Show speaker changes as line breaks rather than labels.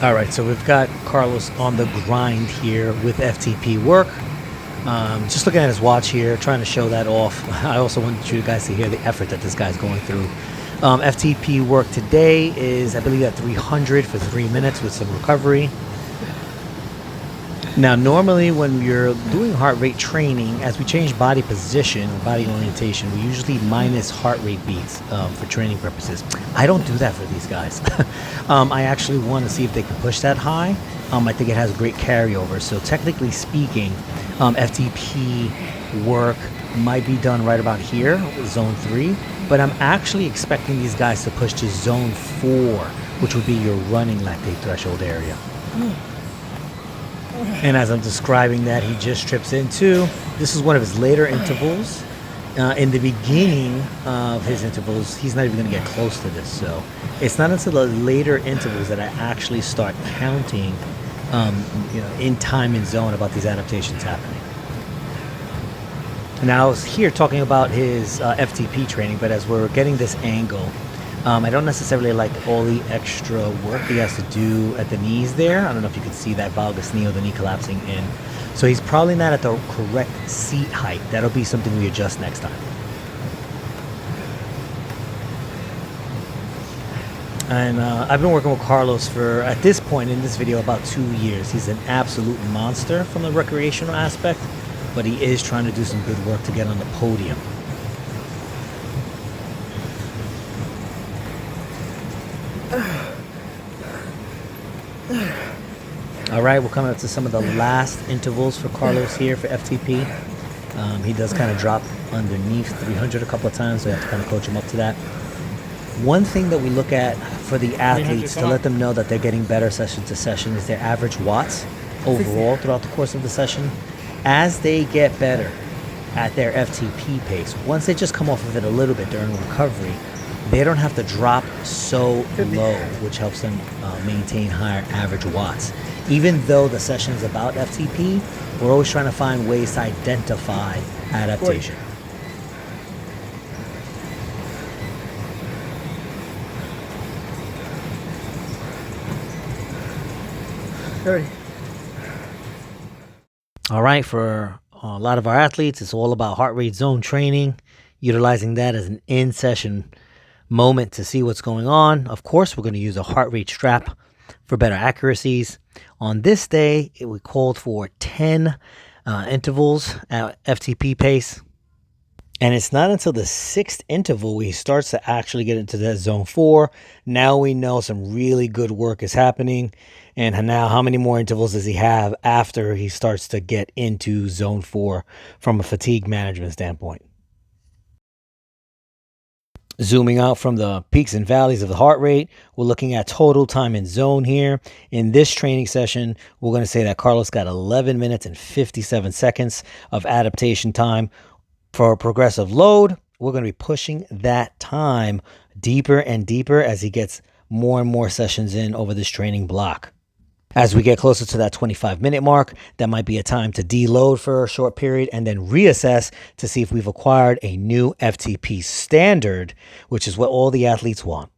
All right, so we've got Carlos on the grind here with FTP work. Just looking at his watch here, trying to show that off. I also wanted you guys to hear the effort that this guy's going through. FTP work today is, I believe, at 300 for 3 minutes with some recovery. Now, normally when you're doing heart rate training, as we change body position or body orientation, we usually minus heart rate beats for training purposes. I don't do that for these guys. I actually want to see if they can push that high. I think it has great carryover. So technically speaking, FTP work might be done right about here, zone 3. But I'm actually expecting these guys to push to zone 4, which would be your running lactate threshold area. And as I'm describing that, he just trips into, this is one of his later intervals. In the beginning of his intervals, he's not even going to get close to this. So it's not until the later intervals that I actually start counting in time and zone about these adaptations happening. Now, I was here talking about his FTP training, but as we're getting this angle, I don't necessarily like all the extra work he has to do at the knees there. I don't know if you can see that valgus knee or the knee collapsing in. So he's probably not at the correct seat height. That'll be something we adjust next time. And I've been working with Carlos for, at this point in this video, about 2 years. He's an absolute monster from the recreational aspect, but he is trying to do some good work to get on the podium. All right, we're coming up to some of the last intervals for Carlos here for FTP. He does kind of drop underneath 300 a couple of times, so we have to kind of coach him up to that. One thing that we look at for the athletes to let them know that they're getting better session to session is their average watts overall throughout the course of the session. As they get better at their FTP pace, once they just come off of it a little bit during recovery, they don't have to drop so low, which helps them maintain higher average watts. Even though the session is about FTP, we're always trying to find ways to identify adaptation. All right, for a lot of our athletes, it's all about heart rate zone training, utilizing that as an in-session moment to see what's going on. Of course, we're going to use a heart rate strap for better accuracies. On this day, we called for 10 intervals at FTP pace. And it's not until the 6th interval he starts to actually get into that zone 4. Now we know some really good work is happening. And now how many more intervals does he have after he starts to get into zone 4 from a fatigue management standpoint? Zooming out from the peaks and valleys of the heart rate, we're looking at total time in zone here. In this training session, we're going to say that Carlos got 11 minutes and 57 seconds of adaptation time. For a progressive load, we're going to be pushing that time deeper and deeper as he gets more and more sessions in over this training block. As we get closer to that 25-minute mark, that might be a time to deload for a short period and then reassess to see if we've acquired a new FTP standard, which is what all the athletes want.